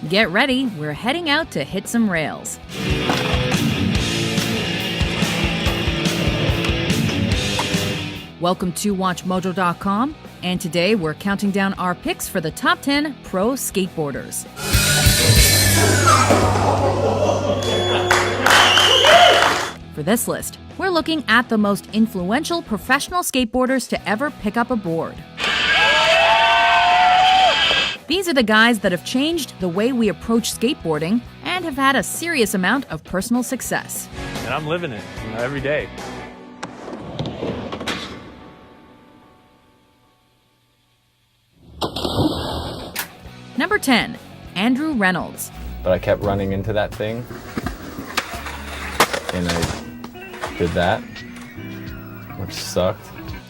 Get ready, we're heading out to hit some rails. Welcome to WatchMojo.com, and today we're counting down our picks for the top 10 pro skateboarders. For this list, we're looking at the most influential professional skateboarders to ever pick up a board. These are the guys that have changed the way we approach skateboarding and have had a serious amount of personal success. And I'm living it, every day. Number 10, Andrew Reynolds. But I kept running into that thing, and I did that, which sucked.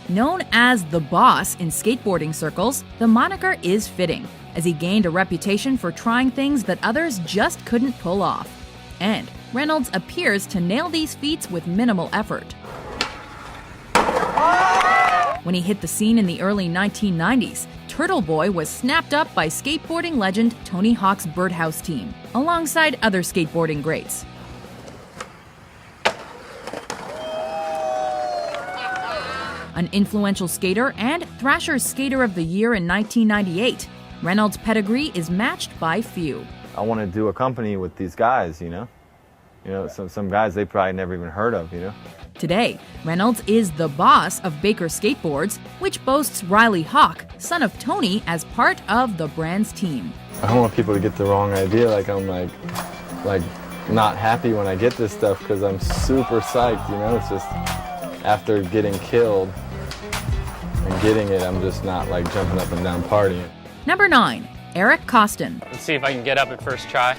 Known as the boss in skateboarding circles, the moniker is fitting, as he gained a reputation for trying things that others just couldn't pull off. And Reynolds appears to nail these feats with minimal effort. When he hit the scene in the early 1990s, Turtle Boy was snapped up by skateboarding legend Tony Hawk's Birdhouse team, alongside other skateboarding greats. An influential skater and Thrasher's Skater of the Year in 1998, Reynolds' pedigree is matched by few. I want to do a company with these guys, some guys they probably never even heard of, Today, Reynolds is the boss of Baker Skateboards, which boasts Riley Hawk, son of Tony, as part of the brand's team. I don't want people to get the wrong idea, I'm not happy when I get this stuff because I'm super psyched, it's just after getting killed and getting it, I'm just not jumping up and down partying. Number 9, Eric Costin. Let's see if I can get up at first try.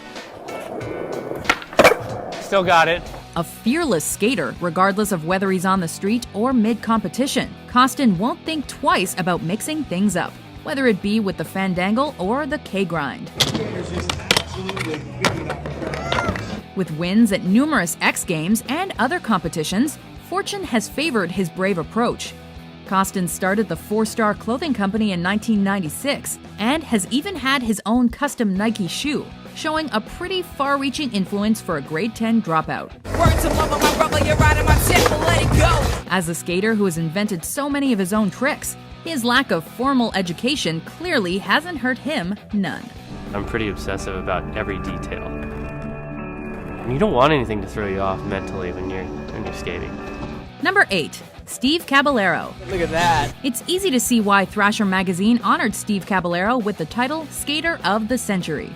Still got it. A fearless skater, regardless of whether he's on the street or mid-competition, Costin won't think twice about mixing things up, whether it be with the Fandangle or the K-Grind. With wins at numerous X Games and other competitions, fortune has favored his brave approach. Costin started the 4-Star clothing company in 1996 and has even had his own custom Nike shoe, showing a pretty far-reaching influence for a grade 10 dropout. As a skater who has invented so many of his own tricks, his lack of formal education clearly hasn't hurt him none. I'm pretty obsessive about every detail. And you don't want anything to throw you off mentally when you're skating. Number 8, Steve Caballero. Look at that. It's easy to see why Thrasher magazine honored Steve Caballero with the title Skater of the Century.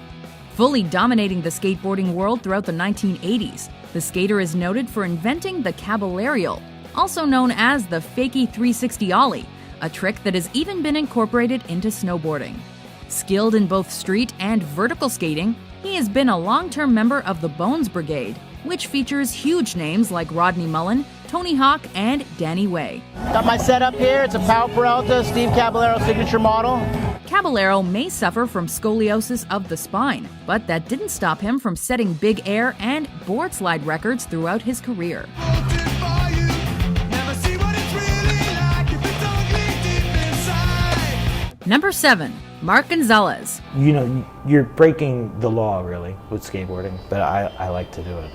Fully dominating the skateboarding world throughout the 1980s, the skater is noted for inventing the Caballerial, also known as the Fakie 360 Ollie, a trick that has even been incorporated into snowboarding. Skilled in both street and vertical skating, he has been a long-term member of the Bones Brigade, which features huge names like Rodney Mullen, Tony Hawk, and Danny Way. Got my setup here. It's a Powell Peralta Steve Caballero signature model. Caballero may suffer from scoliosis of the spine, but that didn't stop him from setting big air and board slide records throughout his career. Number 7, Mark Gonzalez. You're breaking the law, really, with skateboarding, but I like to do it.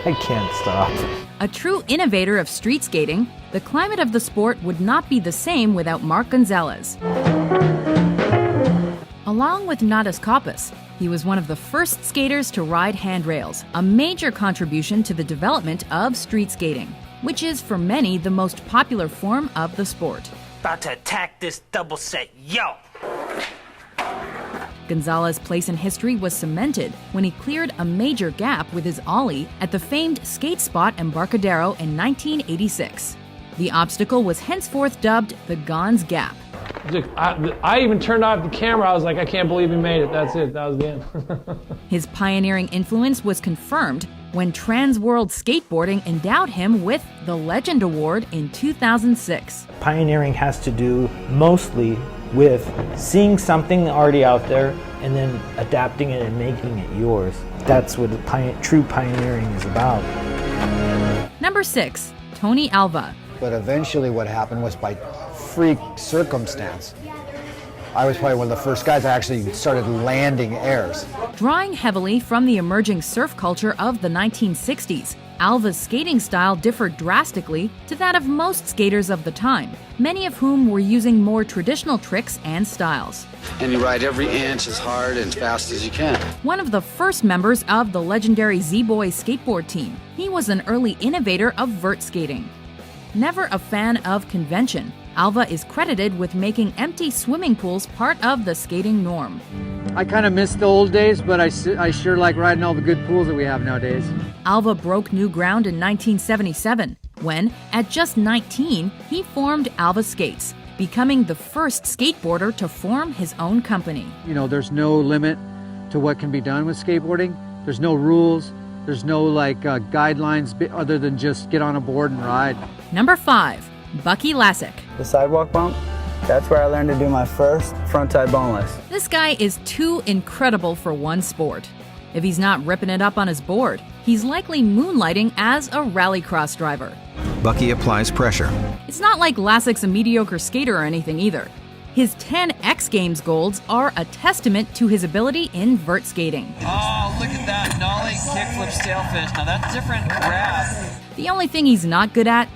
I can't stop. A true innovator of street skating, the climate of the sport would not be the same without Mark Gonzalez. Along with Nadas Kaupas, he was one of the first skaters to ride handrails, a major contribution to the development of street skating, which is for many the most popular form of the sport. About to attack this double set, yo! Gonzalez's place in history was cemented when he cleared a major gap with his ollie at the famed skate spot Embarcadero in 1986. The obstacle was henceforth dubbed the Gonz Gap. I even turned off the camera. I was like, I can't believe he made it. That's it. That was the end. His pioneering influence was confirmed when Trans World Skateboarding endowed him with the Legend Award in 2006. Pioneering has to do mostly with seeing something already out there and then adapting it and making it yours. That's what true pioneering is about. Number 6, Tony Alva. But eventually what happened was by freak circumstance, I was probably one of the first guys that actually started landing airs. Drawing heavily from the emerging surf culture of the 1960s, Alva's skating style differed drastically to that of most skaters of the time, many of whom were using more traditional tricks and styles. And you ride every inch as hard and fast as you can. One of the first members of the legendary Z-Boys skateboard team, he was an early innovator of vert skating. Never a fan of convention, Alva is credited with making empty swimming pools part of the skating norm. I kind of miss the old days, but I sure like riding all the good pools that we have nowadays. Alva broke new ground in 1977 when, at just 19, he formed Alva Skates, becoming the first skateboarder to form his own company. You know, there's no limit to what can be done with skateboarding. There's no rules. There's no guidelines other than just get on a board and ride. Number 5, Bucky Lasek. The sidewalk bump, that's where I learned to do my first front-side boneless. This guy is too incredible for one sport. If he's not ripping it up on his board, he's likely moonlighting as a rallycross driver. Bucky applies pressure. It's not like Lasek's a mediocre skater or anything either. His 10 X Games golds are a testament to his ability in vert skating. Oh, look at that nollie kickflip sailfish. Now that's different grab. The only thing he's not good at?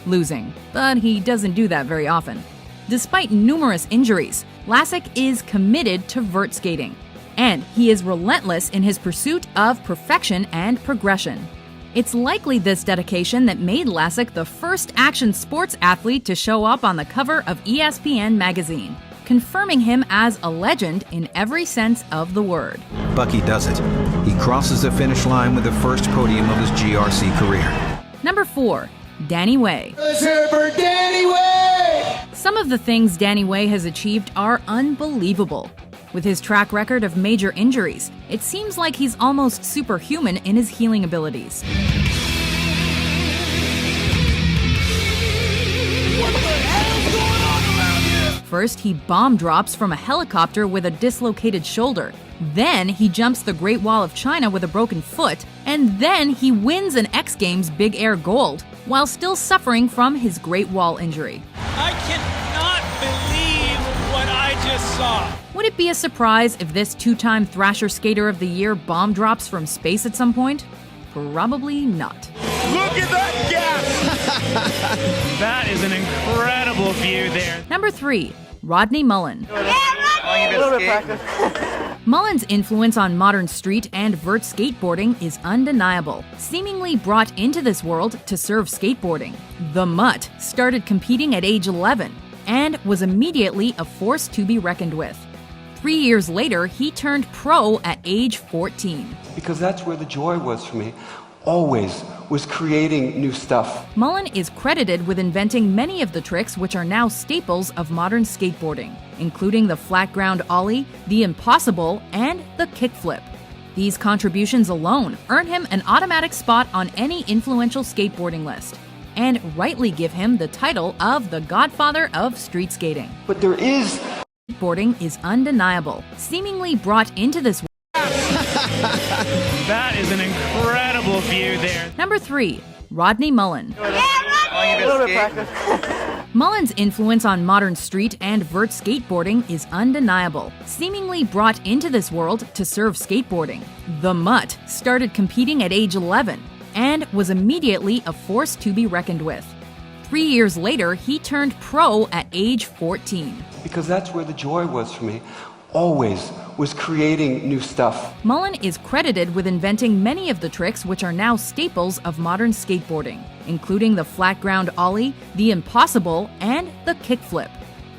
Losing. But he doesn't do that very often. Despite numerous injuries, Lasek is committed to vert skating. And he is relentless in his pursuit of perfection and progression. It's likely this dedication that made Lasek the first action sports athlete to show up on the cover of ESPN magazine, confirming him as a legend in every sense of the word. Bucky does it. He crosses the finish line with the first podium of his GRC career. Number 4, Danny Way. Let's hear it for Danny Way! Some of the things Danny Way has achieved are unbelievable. With his track record of major injuries, it seems like he's almost superhuman in his healing abilities. First, he bomb drops from a helicopter with a dislocated shoulder. Then, he jumps the Great Wall of China with a broken foot. And then, he wins an X Games Big Air Gold, while still suffering from his Great Wall injury. I cannot believe what I just saw. Would it be a surprise if this 2-time Thrasher Skater of the Year bomb drops from space at some point? Probably not. Look at that gap! That is an incredible view there. Number 3, Rodney Mullen. Mullen's influence on modern street and vert skateboarding is undeniable. Seemingly brought into this world to serve skateboarding, the Mutt started competing at age 11 and was immediately a force to be reckoned with. 3 years later, he turned pro at age 14. Because that's where the joy was for me. Always was creating new stuff. Mullen is credited with inventing many of the tricks which are now staples of modern skateboarding, including the flat ground ollie, the impossible, and the kickflip. These contributions alone earn him an automatic spot on any influential skateboarding list, and rightly give him the title of the Godfather of street skating. But there is... Skateboarding is undeniable, seemingly brought into this world. That is an incredible view there. Number 3, Rodney Mullen. Mullen's influence on modern street and vert skateboarding is undeniable. Seemingly brought into this world to serve skateboarding, the Mutt started competing at age 11 and was immediately a force to be reckoned with. 3 years later, he turned pro at age 14. Because that's where the joy was for me. Always was creating new stuff. Mullen is credited with inventing many of the tricks which are now staples of modern skateboarding, including the flat ground ollie, the impossible, and the kickflip.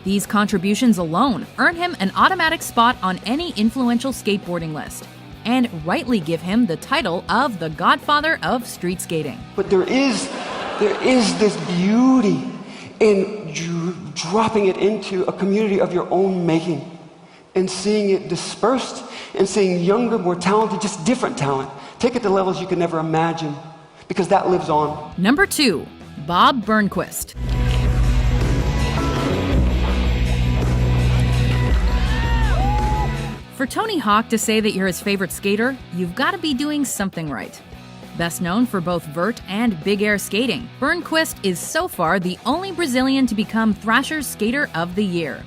These contributions alone earn him an automatic spot on any influential skateboarding list, and rightly give him the title of the Godfather of street skating. But there is this beauty in dropping it into a community of your own making and seeing it dispersed and seeing younger, more talented, just different talent take it to levels you could never imagine, because that lives on. Number 2, Bob Burnquist. For Tony Hawk to say that you're his favorite skater, you've got to be doing something right. Best known for both vert and big air skating, Burnquist is so far the only Brazilian to become Thrasher's Skater of the Year.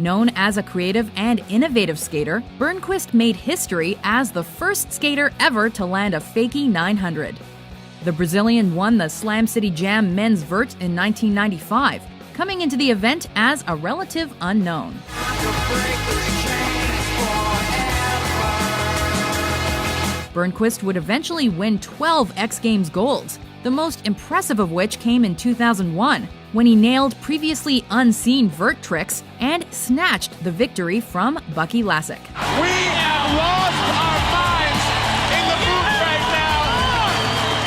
Known as a creative and innovative skater, Burnquist made history as the first skater ever to land a fakie 900. The Brazilian won the Slam City Jam men's vert in 1995, coming into the event as a relative unknown. Burnquist would eventually win 12 X Games golds, the most impressive of which came in 2001, when he nailed previously unseen vert tricks and snatched the victory from Bucky Lasek. We have lost our minds in the booth right now.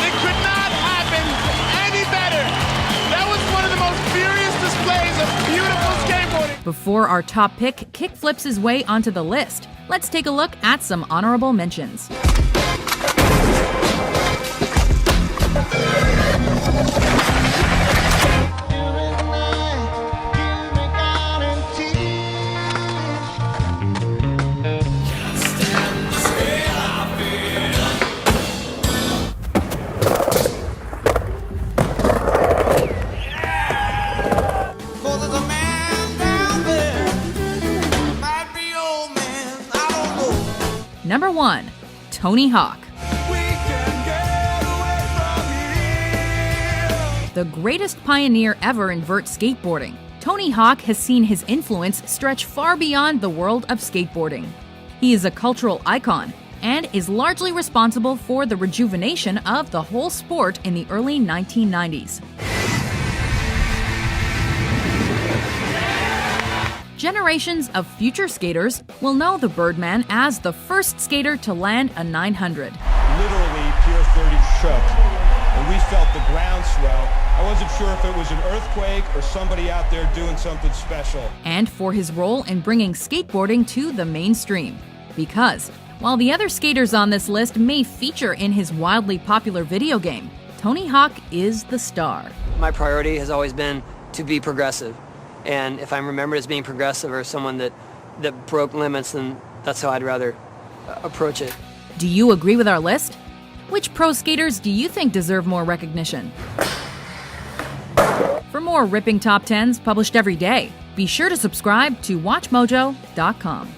It could not happen any better. That was one of the most furious displays of beautiful skateboarding. Before our top pick kickflips his way onto the list, let's take a look at some honorable mentions. Number 1. Tony Hawk. The greatest pioneer ever in vert skateboarding, Tony Hawk has seen his influence stretch far beyond the world of skateboarding. He is a cultural icon and is largely responsible for the rejuvenation of the whole sport in the early 1990s. Generations of future skaters will know the Birdman as the first skater to land a 900. Literally, Pier 30 shook, and we felt the groundswell. I wasn't sure if it was an earthquake or somebody out there doing something special. And for his role in bringing skateboarding to the mainstream. Because, while the other skaters on this list may feature in his wildly popular video game, Tony Hawk is the star. My priority has always been to be progressive. And if I'm remembered as being progressive or someone that broke limits, then that's how I'd rather approach it. Do you agree with our list? Which pro skaters do you think deserve more recognition? For more ripping top 10s published every day, be sure to subscribe to WatchMojo.com.